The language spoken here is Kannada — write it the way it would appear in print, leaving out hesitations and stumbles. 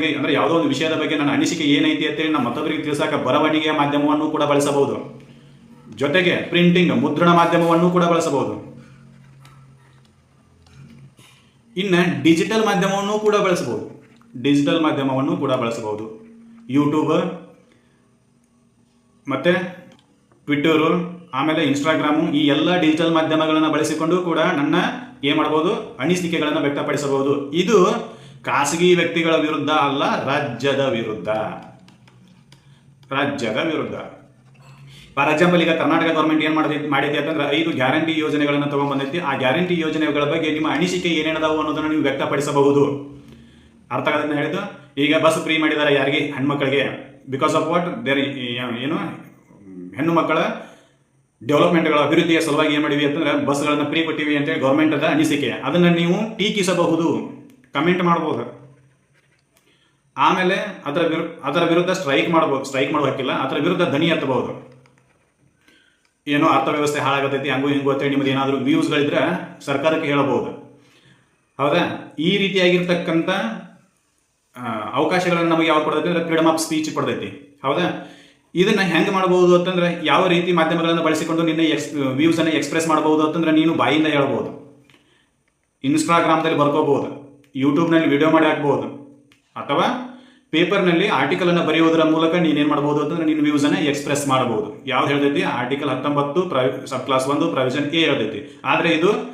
ಬಗ್ಗೆ ಅಂದರೆ ಯಾವುದೋ ಒಂದು ವಿಷಯದ ಬಗ್ಗೆ ನನ್ನ ಅನಿಸಿಕೆ ಏನೈತಿ ಅಂತೇಳಿ ನಮ್ಮ ಮತ್ತೊಬ್ಬರಿಗೆ ತಿಳಿಸಾಕ ಬರವಣಿಗೆಯ ಮಾಧ್ಯಮವನ್ನು ಕೂಡ ಬಳಸಬಹುದು. ಜೊತೆಗೆ ಪ್ರಿಂಟಿಂಗ್ ಮುದ್ರಣ ಮಾಧ್ಯಮವನ್ನು ಕೂಡ ಬಳಸಬಹುದು. ಇನ್ನು ಡಿಜಿಟಲ್ ಮಾಧ್ಯಮವನ್ನು ಕೂಡ ಬಳಸಬಹುದು. ಯೂಟ್ಯೂಬ್ ಮತ್ತೆ ಟ್ವಿಟ್ಟರು ಆಮೇಲೆ ಇನ್ಸ್ಟಾಗ್ರಾಮು ಈ ಎಲ್ಲ ಡಿಜಿಟಲ್ ಮಾಧ್ಯಮಗಳನ್ನು ಬಳಸಿಕೊಂಡು ಕೂಡ ನನ್ನ ಏನು ಮಾಡ್ಬೋದು, ಅನಿಸಿಕೆಗಳನ್ನು ವ್ಯಕ್ತಪಡಿಸಬಹುದು. ಇದು ಖಾಸಗಿ ವ್ಯಕ್ತಿಗಳ ವಿರುದ್ಧ ಅಲ್ಲ, ರಾಜ್ಯದ ವಿರುದ್ಧ. ಫಾರ್ ಎಕ್ಸಾಂಪಲ್, ಈಗ ಕರ್ನಾಟಕ ಗೌರ್ಮೆಂಟ್ ಏನು ಮಾಡೈತಿ ಅಂತಂದ್ರೆ 5 ಗ್ಯಾರಂಟಿ ಯೋಜನೆಗಳನ್ನು ತಗೊಂಡ್ಬಂದೈತಿ. ಆ ಗ್ಯಾರಂಟಿ ಯೋಜನೆಗಳ ಬಗ್ಗೆ ನಿಮ್ಮ ಅನಿಸಿಕೆ ಏನೇನದಾವು ಅನ್ನೋದನ್ನು ನೀವು ವ್ಯಕ್ತಪಡಿಸಬಹುದು. ಅರ್ಥ ಆಗದನ್ನ ಹೇಳಿದ್ದು, ಈಗ ಬಸ್ ಫ್ರೀ ಮಾಡಿದ್ದಾರೆ ಯಾರಿಗೆ, ಹೆಣ್ಮಕ್ಳಿಗೆ. ಬಿಕಾಸ್ ಆಫ್ ವಾಟ್ ದೇರ್ ಏನು ಹೆಣ್ಣು ಮಕ್ಕಳ ಡೆವಲಪ್ಮೆಂಟ್ಗಳ ಅಭಿವೃದ್ಧಿಯ ಸಲುವಾಗಿ ಏನು ಮಾಡಿವಿ ಅಂತಂದ್ರೆ ಬಸ್ಗಳನ್ನು ಫ್ರೀ ಕೊಟ್ಟಿವಿ ಅಂತೇಳಿ ಗೌರ್ಮೆಂಟದ ಅನಿಸಿಕೆ. ಅದನ್ನು ನೀವು ಟೀಕಿಸಬಹುದು, ಕಮೆಂಟ್ ಮಾಡ್ಬೋದು. ಆಮೇಲೆ ಅದರ ವಿರುದ್ಧ ಸ್ಟ್ರೈಕ್ ಮಾಡೋ ಹಕ್ಕಿಲ್ಲ, ಅದರ ವಿರುದ್ಧ ಧ್ವನಿ ಎತ್ತಬಹುದು. ಏನೋ ಅರ್ಥವ್ಯವಸ್ಥೆ ಹಾಳಾಗತೈತಿ ಹಂಗೂ ಹಿಂಗೂ ಅಂತೇಳಿ ನಿಮ್ಮದು ಏನಾದರೂ ವ್ಯೂಸ್ಗಳಿದ್ರೆ ಸರ್ಕಾರಕ್ಕೆ ಹೇಳಬಹುದು. ಹೌದಾ? ಈ ರೀತಿಯಾಗಿರ್ತಕ್ಕಂಥ ಅವಕಾಶಗಳನ್ನು ನಮಗೆ ಯಾವ್ದು ಕೊಡ್ತೈತಿ ಅಂದ್ರೆ ಫ್ರೀಡಮ್ ಆಫ್ ಸ್ಪೀಚ್ ಕೊಡ್ತೈತಿ. ಹೌದಾ? ಇದನ್ನ ಹೆಂಗೆ ಮಾಡಬಹುದು ಅಂತಂದ್ರೆ, ಯಾವ ರೀತಿ ಮಾಧ್ಯಮಗಳನ್ನು ಬಳಸಿಕೊಂಡು ನಿನ್ನ ವ್ಯೂಸನ್ನು ಎಕ್ಸ್ಪ್ರೆಸ್ ಮಾಡಬಹುದು ಅಂತಂದ್ರೆ, ನೀನು ಬಾಯಿಂದ ಹೇಳ್ಬೋದು, ಇನ್ಸ್ಟಾಗ್ರಾಮ್ದಲ್ಲಿ ಬರ್ಕೋಬಹುದು, ಯೂಟ್ಯೂಬ್ನಲ್ಲಿ ವಿಡಿಯೋ ಮಾಡಿ ಹಾಕ್ಬೋದು, ಅಥವಾ ಪೇಪರ್ನಲ್ಲಿ ಆರ್ಟಿಕಲ್ ಅನ್ನು ಬರೆಯುವುದರ ಮೂಲಕ ನೀನೇನು ಮಾಡಬಹುದು ಅಂತಂದ್ರೆ ನಿನ್ನ ವ್ಯೂಸನ್ನು ಎಕ್ಸ್ಪ್ರೆಸ್ ಮಾಡಬಹುದು. ಯಾವ್ದು ಹೇಳ್ತೈತಿ? Article 19 sub clause 1 provision A ಹೇಳ್ತೈತಿ. ಆದರೆ ಇದು